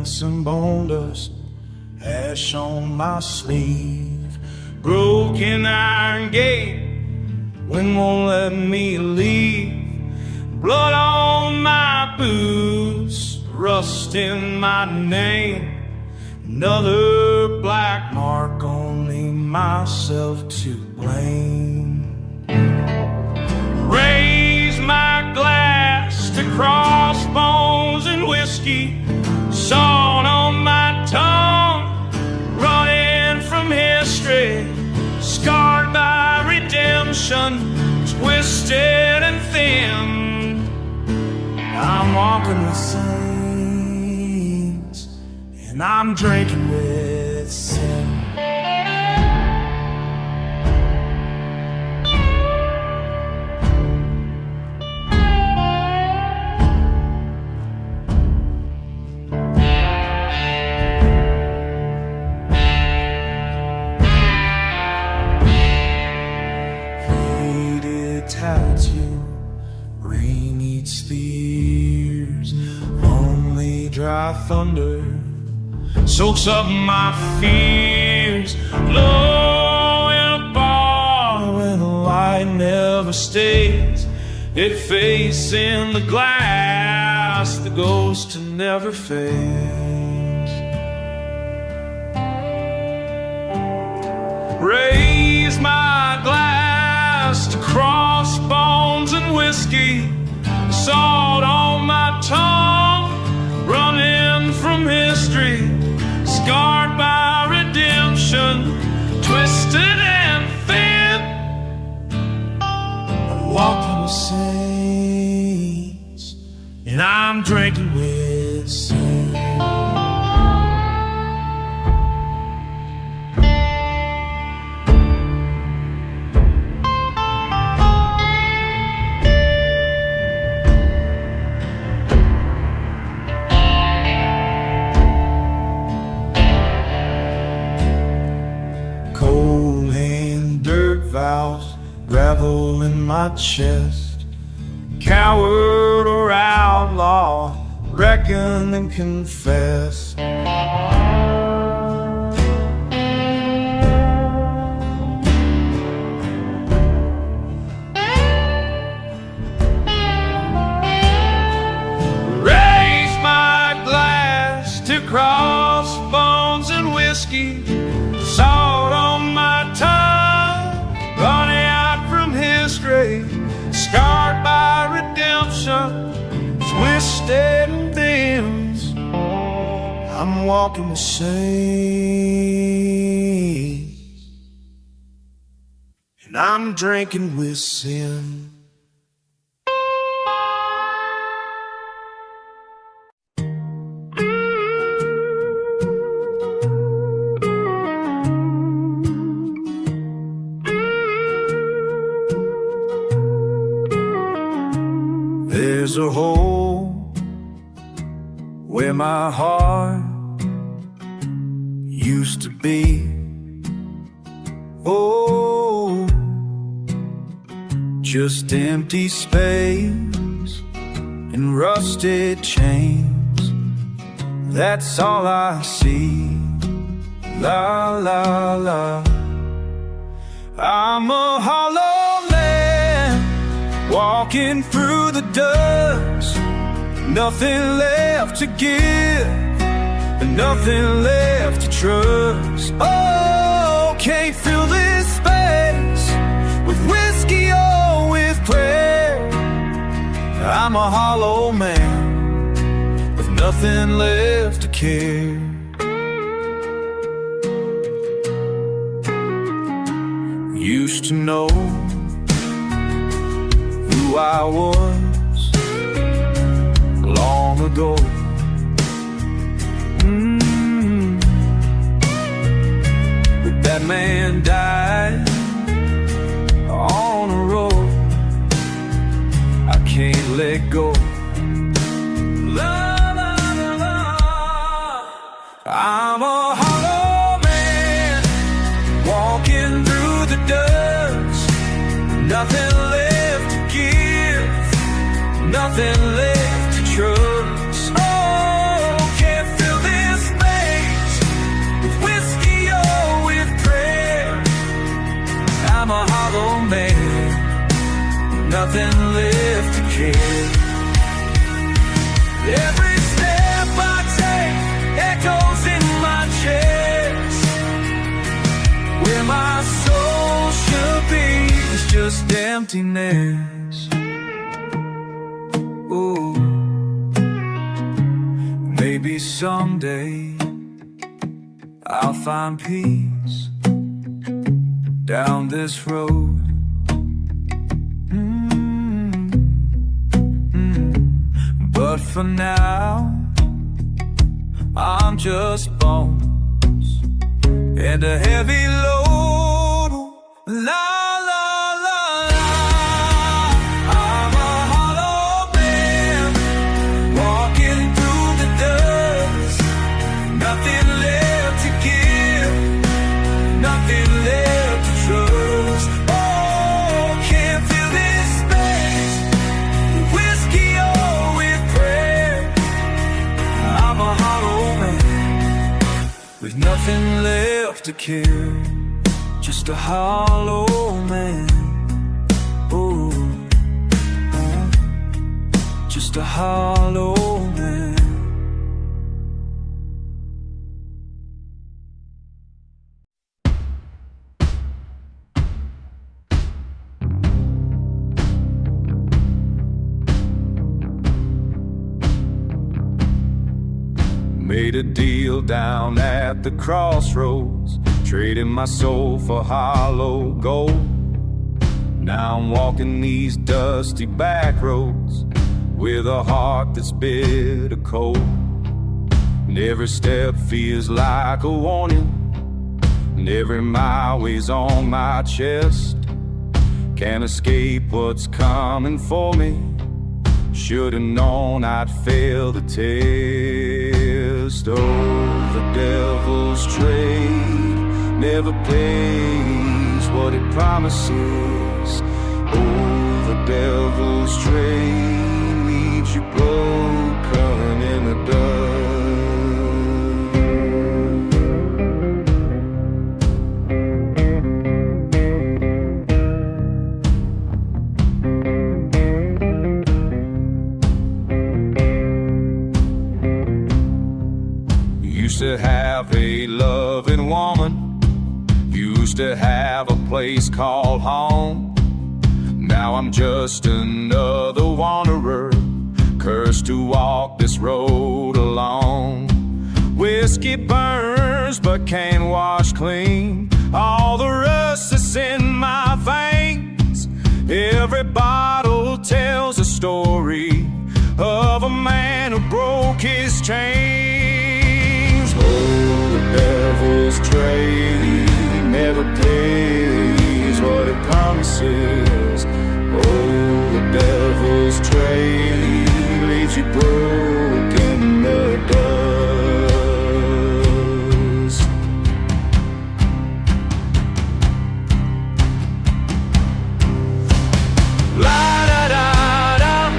and bone dust, ash on my sleeve, broken iron gate, wind won't let me leave, blood on my boots, rust in my name, another black mark, only myself to blame. Raise my glass to crossbones and whiskey, salt on my tongue, running from history, scarred by redemption, twisted and thin. I'm walking with saints, and I'm drinking with sin. Tattoo, rain eats the ears, only dry thunder soaks up my fears. Low in a bar when the light never stays, it fades in the glass, the ghost never fades. Raise my glass to crossbones and whiskey, salt on my tongue, running from history, scarred by redemption, twisted and thin. I'm walking with saints, and I'm drinking with sin. Gravel in my chest, coward or outlaw, reckon and confess. Raise my glass to crossbones and whiskey, salt on my tongue, running history, scarred by redemption, twisted and thins. I'm walking with saints, and I'm drinking with sin. There's a hole where my heart used to be. Oh, just empty space and rusted chains. That's all I see. La la la. I'm a hollow man walking through the dust, nothing left to give, and nothing left to trust. Oh, can't fill this space with whiskey or with prayer. I'm a hollow man with nothing left to care. Used to know who I was long ago. But that man died on a road I can't let go. La, la, la, la. I'm a hollow man walking through the dust, nothing left to give, nothing left to trust. Oh, can't fill this nothing left to care. Every step I take echoes in my chest. Where my soul should be is just emptiness. Ooh, maybe someday I'll find peace down this road. But for now, I'm just bones and a heavy load. La la la la. I'm a hollow man walking through the dust. Nothing left to give, nothing left to trust. Oh, can't fill this space with whiskey or with prayer. I'm a hollow man with nothing left to care. Just a hollow man. Oh, just a hollow man. Made a deal down at the crossroads, trading my soul for hollow gold. Now I'm walking these dusty back roads with a heart that's bitter cold. And every step feels like a warning, and every mile weighs on my chest. Can't escape what's coming for me. Should've known I'd fail the test. Oh, the devil's trade never pays what it promises. Oh, the devil's trade leaves you broken in the dust. Used to have a loving woman, used to have a place called home. Now I'm just another wanderer, cursed to walk this road alone. Whiskey burns but can't wash clean all the rust that's in my veins. Every bottle tells a story of a man who broke his chains. Oh, the devil's trade never pays what it promises. Oh, the devil's trade leaves you broken in the dust. La da da da,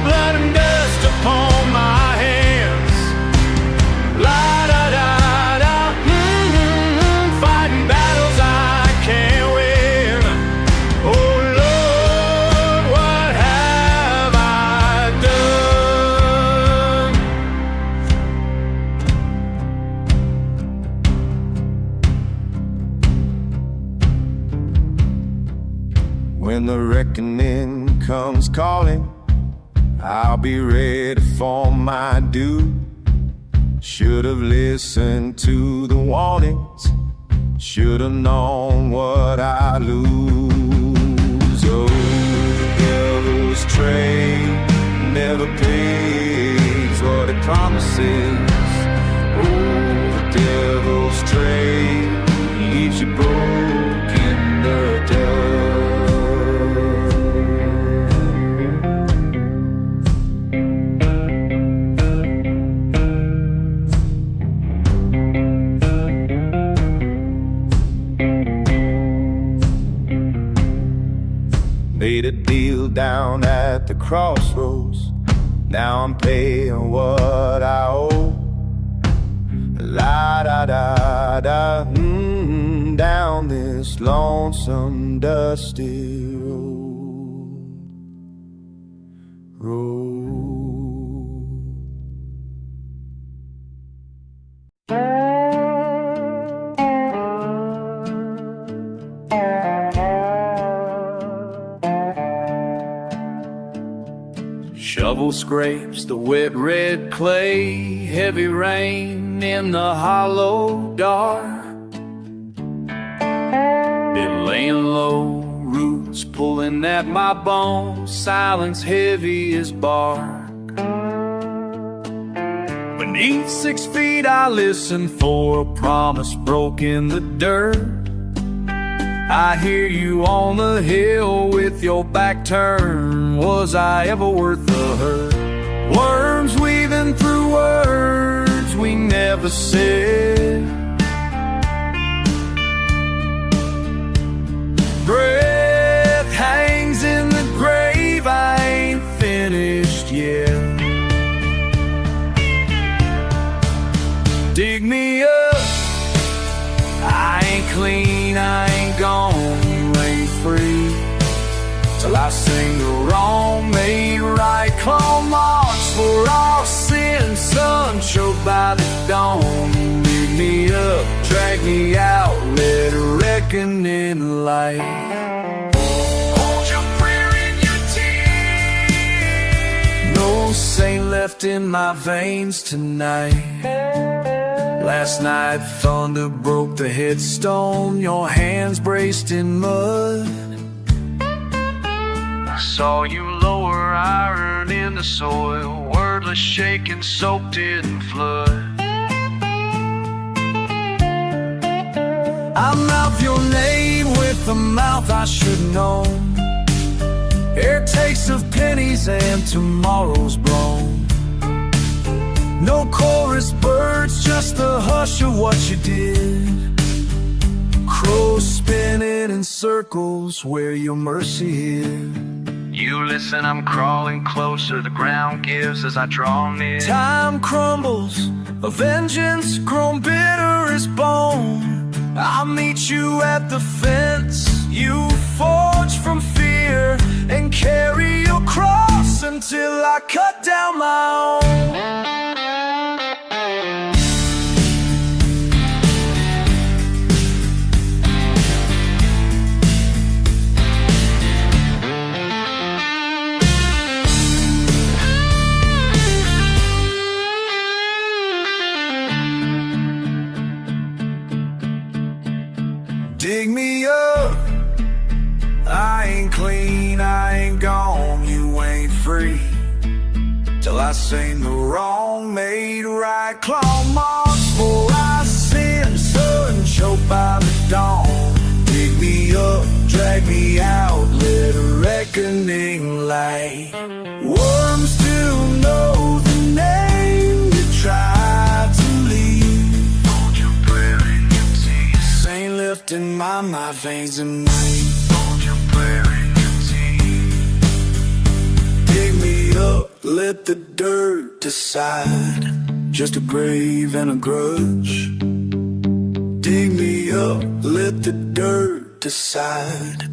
blood and dust upon my hands. La da da da, fighting battles I can't win. Oh Lord, what have I done? When the reckoning comes calling, I'll be ready for my due. Should have listened to the warnings, should have known what I lose. Oh, the devil's trade never pays what it promises. Oh, the devil's trade leaves you broke in the dust. Made a deal down at the crossroads, now I'm paying what I owe. La da da da, down this lonesome dusty road. Shovel scrapes the wet red clay, heavy rain in the hollow dark. Been laying low, roots pulling at my bones, silence heavy as bark. Beneath 6 feet I listen for a promise broke in the dirt. I hear you on the hill with your back turned. Was I ever worth the hurt? Worms weaving through words we never said. Breath hangs in the grave, I ain't finished yet. Dig me up, I ain't clean, I ain't gone, you ain't free. Till I sing the wrong made right, claw marks for all sin. Sun choked by the dawn. Dig me up, drag me out, let a reckoning light. Hold your prayer in your tears. No saint left in my veins tonight. Last night thunder broke the headstone, your hands braced in mud. I saw you lower iron in the soil, wordless shaking, soaked in flood. I mouth your name with a mouth I should know. Air taste of pennies and tomorrow's blown. No chorus birds, just the hush of what you did. Crows spinning in circles where your mercy hid. You listen, I'm crawling closer, the ground gives as I draw near. Time crumbles, a vengeance grown bitter as bone. I'll meet you at the fence you forged from fear, and carry your cross until I cut down my own. Dig me up, I ain't clean, I ain't gone, you ain't free. Till I sing the wrong made right, claw marks for I sin. Sun choked by the dawn. Dig me up, drag me out, let a reckoning light. Worms still know the name you tried to leave. Hold your prayer in your teeth. Ain't lifting my veins and night. Hold your prayer in your teeth. Dig me up, let the dirt decide. Just a grave and a grudge. Dig me up, let the dirt decide.